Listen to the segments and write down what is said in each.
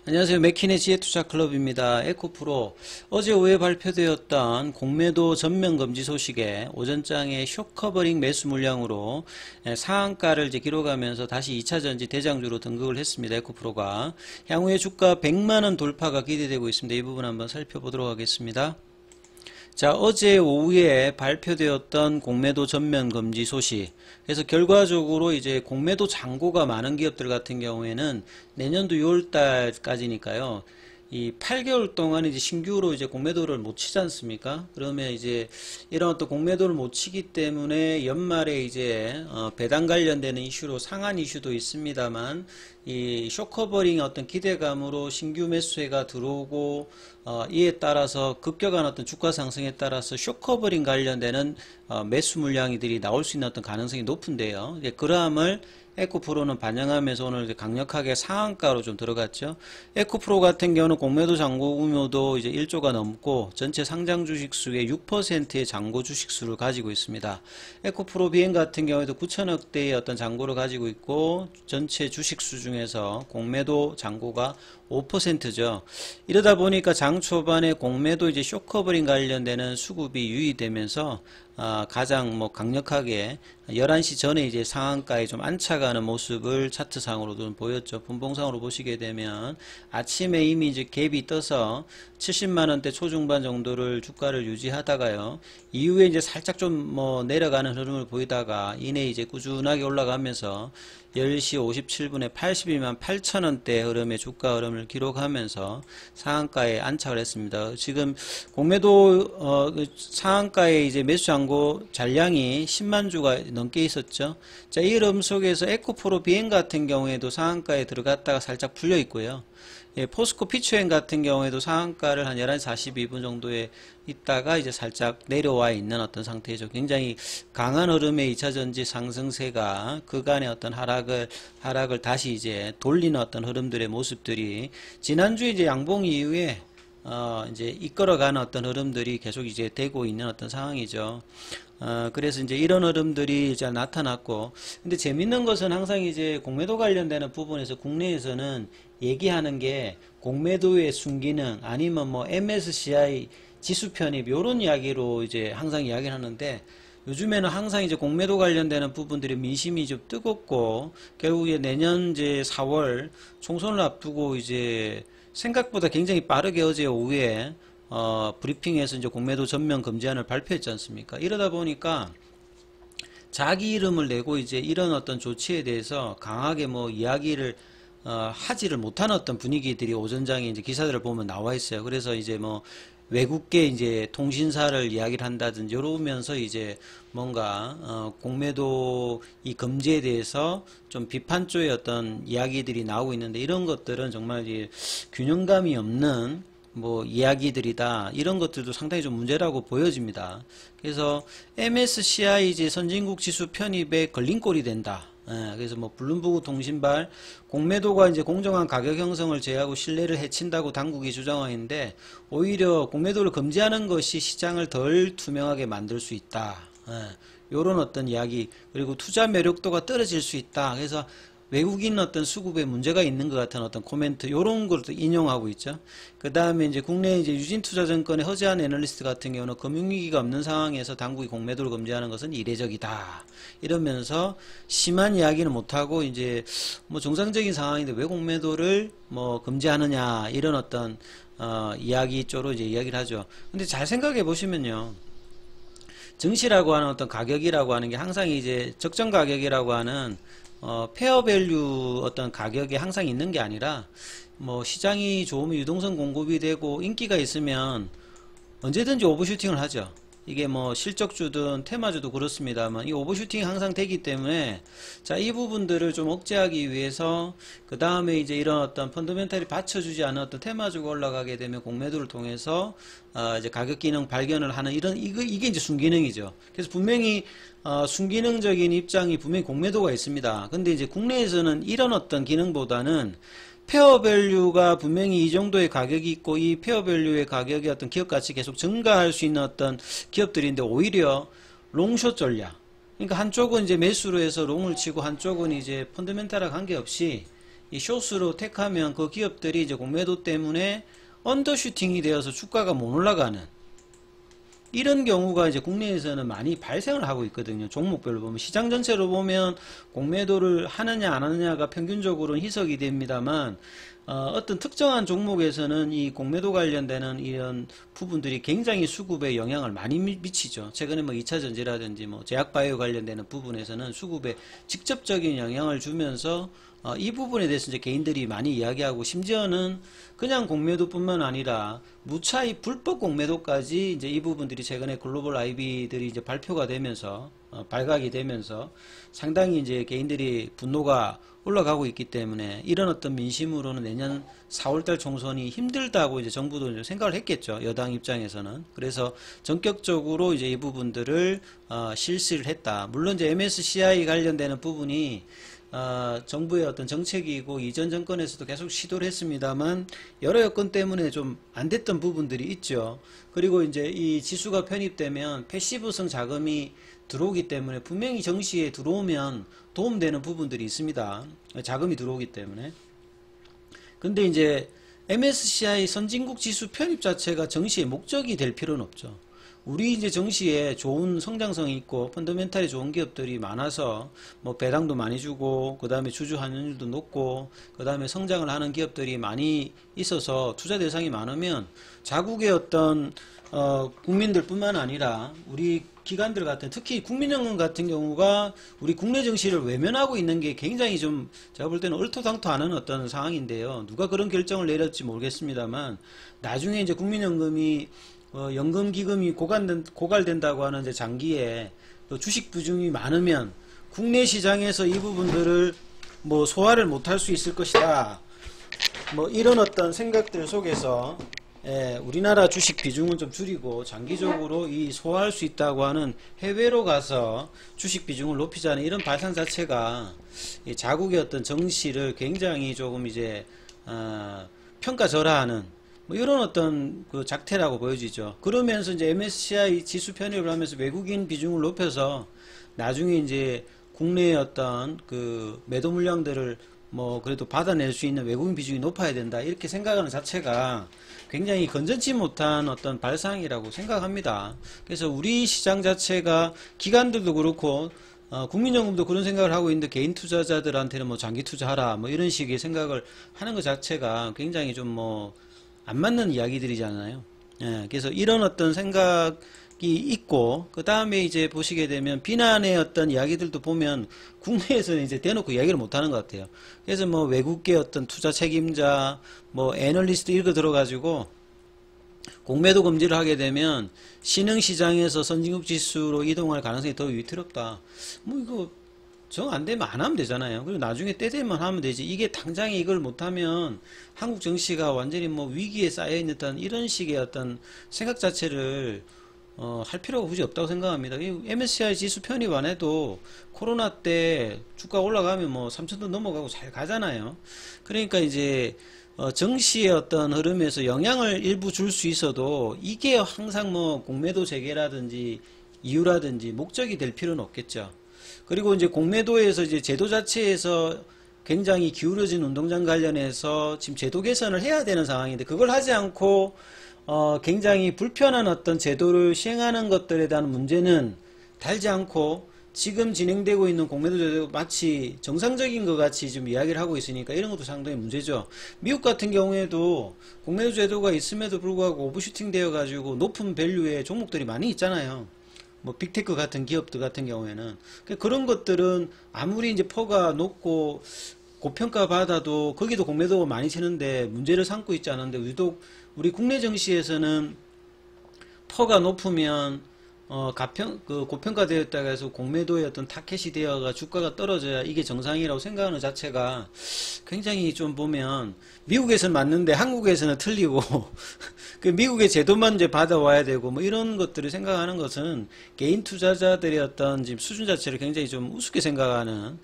안녕하세요. 맥킨의 지혜투자클럽입니다. 에코프로 어제 오후에 발표되었던 공매도 전면금지 소식에 오전장에 숏커버링 매수 물량으로 상한가를 기록하면서 다시 2차전지 대장주로 등극을 했습니다. 에코프로가 향후에 주가 100만원 돌파가 기대되고 있습니다. 이 부분 한번 살펴보도록 하겠습니다. 자, 어제 오후에 발표되었던 공매도 전면 금지 소식. 그래서 결과적으로 이제 공매도 잔고가 많은 기업들 같은 경우에는 내년도 6월 달까지니까요. 이 8개월 동안 이제 신규로 이제 공매도를 못 치지 않습니까? 그러면 이제 이런 어떤 공매도를 못 치기 때문에 연말에 이제 배당 관련되는 이슈로 상한 이슈도 있습니다만 이 숏커버링의 어떤 기대감으로 신규 매수세가 들어오고 이에 따라서 급격한 어떤 주가 상승에 따라서 숏커버링 관련되는 매수 물량들이 나올 수 있는 어떤 가능성이 높은데요. 이제 그러함을 에코프로는 반영하면서 오늘 이제 강력하게 상한가로 좀 들어갔죠. 에코프로 같은 경우는 공매도 잔고 규모도 이제 1조가 넘고 전체 상장 주식수의 6%의 잔고 주식수를 가지고 있습니다. 에코프로 비행 같은 경우에도 9천억 대의 어떤 잔고를 가지고 있고 전체 주식수 중에서 공매도 잔고가 5%죠. 이러다 보니까 장 초반에 공매도 이제 숏커버링 관련되는 수급이 유의되면서 가장 강력하게 11시 전에 이제 상한가에 좀 안착하는 모습을 차트상으로 좀 보였죠. 분봉상으로 보시게 되면 아침에 이미 이제 갭이 떠서 70만원대 초중반 정도를 주가를 유지하다가요. 이후에 이제 살짝 좀 내려가는 흐름을 보이다가 이내 이제 꾸준하게 올라가면서 10시 57분에 82만 8천원대 흐름의 주가 흐름을 기록하면서 상한가에 안착을 했습니다. 지금 공매도 상한가에 이제 매수 잔고 잔량이 10만 주가 넘게 있었죠. 자, 이 흐름 속에서 에코프로 비행 같은 경우에도 상한가에 들어갔다가 살짝 풀려 있고요. 예, 포스코 피츠행 같은 경우에도 상한가를 한 11시 42분 정도에 있다가 이제 살짝 내려와 있는 어떤 상태이죠. 굉장히 강한 흐름의 2차전지 상승세가 그간의 어떤 하락을 다시 이제 돌리는 어떤 흐름들의 모습들이 지난주 이제 양봉 이후에 이제 이끌어가는 어떤 흐름들이 계속 이제 되고 있는 어떤 상황이죠. 그래서 이제 이런 흐름들이 이제 나타났고, 근데 재밌는 것은 항상 이제 공매도 관련되는 부분에서 국내에서는 얘기하는 게 공매도의 순기능 아니면 MSCI 지수 편입 요런 이야기로 이제 항상 이야기를 하는데 요즘에는 항상 이제 공매도 관련되는 부분들이 민심이 좀 뜨겁고 결국에 내년 이제 4월 총선을 앞두고 이제 생각보다 굉장히 빠르게 어제 오후에 브리핑에서 이제 공매도 전면 금지안을 발표했지 않습니까? 이러다 보니까 자기 이름을 내고 이제 이런 어떤 조치에 대해서 강하게 이야기를 하지를 못하는 어떤 분위기들이 오전장에 이제 기사들을 보면 나와 있어요. 그래서 이제 외국계 이제 통신사를 이야기를 한다든지 이러면서 이제 뭔가 공매도 이 금지에 대해서 좀 비판조의 어떤 이야기들이 나오고 있는데 이런 것들은 정말 이제 균형감이 없는 이야기들이다. 이런 것들도 상당히 좀 문제라고 보여집니다. 그래서 MSCI 이제 선진국 지수 편입에 걸림돌이 된다. 그래서 블룸버그 통신발 공매도가 이제 공정한 가격 형성을 제하고 신뢰를 해친다고 당국이 주장하고 있는데 오히려 공매도를 금지하는 것이 시장을 덜 투명하게 만들 수 있다. 요런 어떤 이야기 그리고 투자 매력도가 떨어질 수 있다. 그래서 외국인 어떤 수급에 문제가 있는 것 같은 어떤 코멘트 요런 것도 인용하고 있죠. 그 다음에 이제 국내 이제 유진투자증권의 허재한 애널리스트 같은 경우는 금융위기가 없는 상황에서 당국이 공매도를 금지하는 것은 이례적이다. 이러면서 심한 이야기는 못하고 이제 정상적인 상황인데 왜 공매도를 금지하느냐 이런 어떤 이야기 쪽으로 이제 이야기를 하죠. 근데 잘 생각해 보시면요. 증시라고 하는 어떤 가격이라고 하는 게 항상 이제 적정 가격이라고 하는 페어밸류 어떤 가격이 항상 있는 게 아니라 시장이 좋으면 유동성 공급이 되고 인기가 있으면 언제든지 오버슈팅을 하죠. 이게 실적주든 테마주도 그렇습니다만 이 오버슈팅이 항상 되기 때문에 자, 이 부분들을 좀 억제하기 위해서 그 다음에 이제 이런 어떤 펀더멘탈이 받쳐주지 않은 어떤 테마주가 올라가게 되면 공매도를 통해서 이제 가격 기능 발견을 하는 이게 이제 순기능이죠. 그래서 분명히 순기능적인 입장이 분명히 공매도가 있습니다. 근데 이제 국내에서는 이런 어떤 기능보다는 페어밸류가 분명히 이 정도의 가격이 있고 이 페어밸류의 가격이 어떤 기업가치 계속 증가할 수 있는 어떤 기업들인데 오히려 롱숏 전략 그러니까 한쪽은 이제 매수로 해서 롱을 치고 한쪽은 이제 펀더멘탈과 관계없이 이 숏으로 택하면 그 기업들이 이제 공매도 때문에 언더슈팅이 되어서 주가가 못 올라가는 이런 경우가 이제 국내에서는 많이 발생을 하고 있거든요. 종목별로 보면 시장 전체로 보면 공매도를 하느냐 안 하느냐가 평균적으로는 희석이 됩니다만 어떤 특정한 종목에서는 이 공매도 관련되는 이런 부분들이 굉장히 수급에 영향을 많이 미치죠. 최근에 뭐 2차 전지라든지 뭐 제약바이오 관련되는 부분에서는 수급에 직접적인 영향을 주면서 이 부분에 대해서 이제 개인들이 많이 이야기하고 심지어는 그냥 공매도뿐만 아니라 무차익 불법 공매도까지 이제 이 부분들이 최근에 글로벌 IB들이 이제 발표가 되면서 발각이 되면서 상당히 이제 개인들이 분노가 올라가고 있기 때문에 이런 어떤 민심으로는 내년 4월달 총선이 힘들다고 이제 정부도 이제 생각을 했겠죠. 여당 입장에서는. 그래서 전격적으로 이제 이 부분들을 실시를 했다. 물론 이제 MSCI 관련되는 부분이 정부의 어떤 정책이고 이전 정권에서도 계속 시도를 했습니다만 여러 여건 때문에 좀 안 됐던 부분들이 있죠. 그리고 이제 이 지수가 편입되면 패시브성 자금이 들어오기 때문에 분명히 정시에 들어오면 도움되는 부분들이 있습니다. 자금이 들어오기 때문에. 근데 이제 MSCI 선진국 지수 편입 자체가 정시의 목적이 될 필요는 없죠. 우리 이제 정시에 좋은 성장성이 있고 펀더멘탈이 좋은 기업들이 많아서 뭐 배당도 많이 주고 그 다음에 주주 환원율도 높고 그 다음에 성장을 하는 기업들이 많이 있어서 투자 대상이 많으면 자국의 어떤 국민들 뿐만 아니라 우리 기관들 같은 특히 국민연금 같은 경우가 우리 국내 정시를 외면하고 있는 게 굉장히 좀 제가 볼 때는 얼토당토하는 어떤 상황인데요. 누가 그런 결정을 내렸지 모르겠습니다만 나중에 이제 국민연금이 연금기금이 고갈된다고 하는 이제 장기에 또 주식 비중이 많으면 국내 시장에서 이 부분들을 뭐 소화를 못할 수 있을 것이다. 뭐 이런 어떤 생각들 속에서 우리나라 주식 비중은 좀 줄이고 장기적으로 이 소화할 수 있다고 하는 해외로 가서 주식 비중을 높이자는 이런 발상 자체가 이 자국의 어떤 정시를 굉장히 조금 이제 평가절하하는 뭐 이런 어떤 그 작태라고 보여지죠. 그러면서 이제 MSCI 지수 편입을 하면서 외국인 비중을 높여서 나중에 이제 국내의 어떤 그 매도 물량들을 뭐 그래도 받아낼 수 있는 외국인 비중이 높아야 된다 이렇게 생각하는 자체가 굉장히 건전치 못한 어떤 발상이라고 생각합니다. 그래서 우리 시장 자체가 기관들도 그렇고 국민연금도 그런 생각을 하고 있는데 개인 투자자들한테는 뭐 장기 투자하라 뭐 이런 식의 생각을 하는 것 자체가 굉장히 좀 뭐 안 맞는 이야기들이잖아요. 그래서 이런 어떤 생각이 있고 그 다음에 이제 보시게 되면 비난의 어떤 이야기들도 보면 국내에서는 이제 대놓고 이야기를 못하는 것 같아요. 그래서 뭐 외국계 어떤 투자 책임자 뭐 애널리스트 이거 들어가지고 공매도 금지를 하게 되면 신흥시장에서 선진국 지수로 이동할 가능성이 더 위태롭다. 뭐 이거 정 안 되면 안 하면 되잖아요. 그리고 나중에 때 되면 하면 되지. 이게 당장에 이걸 못하면 한국 정시가 완전히 뭐 위기에 쌓여있는 듯한 이런 식의 어떤 생각 자체를 할 필요가 굳이 없다고 생각합니다. MSCI 지수 편입 안 해도 코로나 때 주가 올라가면 뭐 3,000도 넘어가고 잘 가잖아요. 그러니까 이제 정시의 어떤 흐름에서 영향을 일부 줄 수 있어도 이게 항상 뭐 공매도 재개라든지 이유라든지 목적이 될 필요는 없겠죠. 그리고 이제 공매도에서 이제 제도 자체에서 굉장히 기울어진 운동장 관련해서 지금 제도 개선을 해야 되는 상황인데 그걸 하지 않고 굉장히 불편한 어떤 제도를 시행하는 것들에 대한 문제는 달지 않고 지금 진행되고 있는 공매도 제도가 마치 정상적인 것 같이 좀 이야기를 하고 있으니까 이런 것도 상당히 문제죠. 미국 같은 경우에도 공매도 제도가 있음에도 불구하고 오버슈팅 되어 가지고 높은 밸류의 종목들이 많이 있잖아요. 뭐 빅테크 같은 기업들 같은 경우에는 그런 것들은 아무리 이제 퍼가 높고 고평가 받아도 거기도 공매도가 많이 치는데 문제를 삼고 있지 않은데 유독 우리 국내 정시에서는 퍼가 높으면 고평가되었다고 해서 공매도의 어떤 타켓이 되어가 주가가 떨어져야 이게 정상이라고 생각하는 자체가 굉장히 좀 보면 미국에서는 맞는데 한국에서는 틀리고 그 미국의 제도만 이제 받아와야 되고 뭐 이런 것들을 생각하는 것은 개인 투자자들의 어떤 지금 수준 자체를 굉장히 좀 우습게 생각하는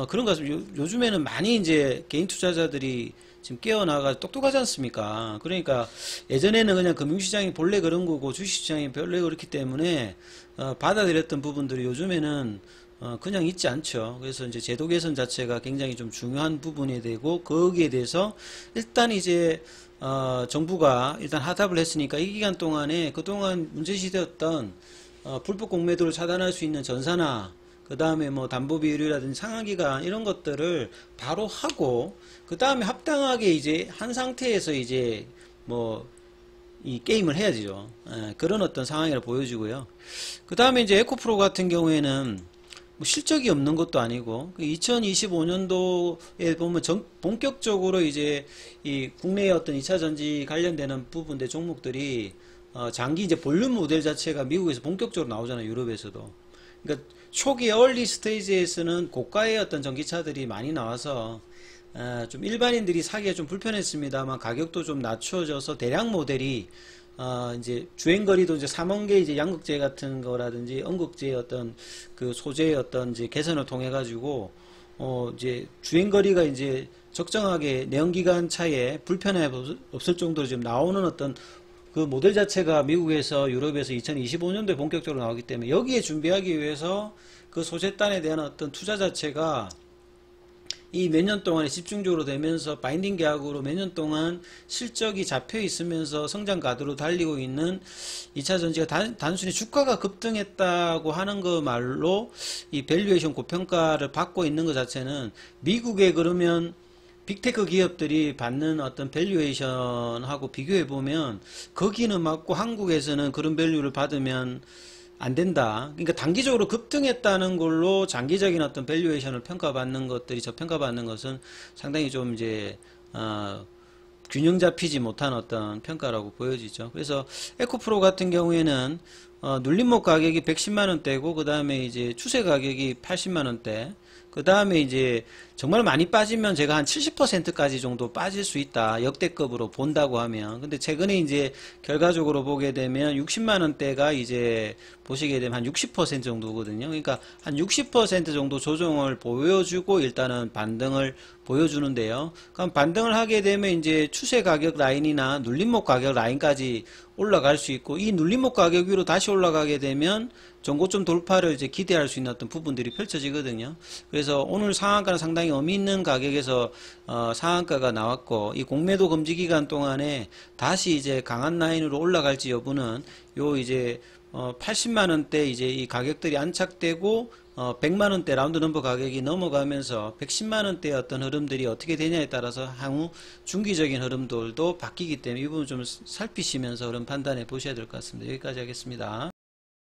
그런 것 같습니다. 요즘에는 많이 이제 개인 투자자들이 지금 깨어나가 똑똑하지 않습니까? 그러니까 예전에는 그냥 금융시장이 본래 그런 거고 주식시장이 본래 그렇기 때문에 받아들였던 부분들이 요즘에는 그냥 있지 않죠. 그래서 이제 제도 개선 자체가 굉장히 좀 중요한 부분이 되고, 거기에 대해서 일단 이제 정부가 일단 하답을 했으니까 이 기간 동안에 그동안 문제시되었던 불법 공매도를 차단할 수 있는 전산화, 그 다음에 뭐 담보 비율이라든지 상한기간 이런 것들을 바로 하고, 그 다음에 합당하게 이제 한 상태에서 이제 뭐 이 게임을 해야죠. 그런 어떤 상황이라 보여지고요. 그 다음에 이제 에코프로 같은 경우에는 뭐 실적이 없는 것도 아니고 2025년도에 보면 본격적으로 이제 이 국내의 어떤 2차 전지 관련되는 부분들 종목들이 장기 이제 볼륨 모델 자체가 미국에서 본격적으로 나오잖아요. 유럽에서도. 그러니까 초기 얼리 스테이지에서는 고가의 어떤 전기차들이 많이 나와서 좀 일반인들이 사기가 좀 불편했습니다만 가격도 좀 낮춰져서 대량 모델이 이제 주행거리도 이제 3원계 이제 양극재 같은 거라든지 음극재의 어떤 그 소재의 어떤 이제 개선을 통해 가지고 이제 주행거리가 이제 적정하게 내연기관 차에 불편함이 없을 정도로 지금 나오는 어떤 그 모델 자체가 미국에서 유럽에서 2025년도에 본격적으로 나오기 때문에 여기에 준비하기 위해서 그 소재단에 대한 어떤 투자 자체가 이 몇 년 동안에 집중적으로 되면서 바인딩 계약으로 몇 년 동안 실적이 잡혀 있으면서 성장 가드로 달리고 있는 2차 전지가 단순히 주가가 급등했다고 하는 거 말로 이 밸류에이션 고평가를 받고 있는 것 자체는 미국에 그러면 빅테크 기업들이 받는 어떤 밸류에이션하고 비교해 보면 거기는 맞고 한국에서는 그런 밸류를 받으면 안 된다. 그러니까 단기적으로 급등했다는 걸로 장기적인 어떤 밸류에이션을 평가받는 것들이 저평가받는 것은 상당히 좀 이제 균형 잡히지 못한 어떤 평가라고 보여지죠. 그래서 에코프로 같은 경우에는 눌림목 가격이 110만 원대고 그 다음에 이제 추세 가격이 80만 원대. 그 다음에 이제 정말 많이 빠지면 제가 한 70%까지 정도 빠질 수 있다. 역대급으로 본다고 하면. 근데 최근에 이제 결과적으로 보게 되면 60만 원대가 이제 보시게 되면 한 60% 정도거든요. 그러니까 한 60% 정도 조정을 보여주고 일단은 반등을 보여주는데요. 그럼 반등을 하게 되면 이제 추세 가격 라인이나 눌림목 가격 라인까지 올라갈 수 있고, 이 눌림목 가격 위로 다시 올라가게 되면 전고점 돌파를 이제 기대할 수 있는 어떤 부분들이 펼쳐지거든요. 그래서 오늘 상한가는 상당히 의미 있는 가격에서 상한가가 나왔고, 이 공매도 금지 기간 동안에 다시 이제 강한 라인으로 올라갈지 여부는 요 이제 80만 원대 이제 이 가격들이 안착되고 100만 원대 라운드 넘버 가격이 넘어가면서 110만 원대의 어떤 흐름들이 어떻게 되냐에 따라서 향후 중기적인 흐름들도 바뀌기 때문에 이 부분 좀 살피시면서 흐름 판단해 보셔야 될 것 같습니다. 여기까지 하겠습니다.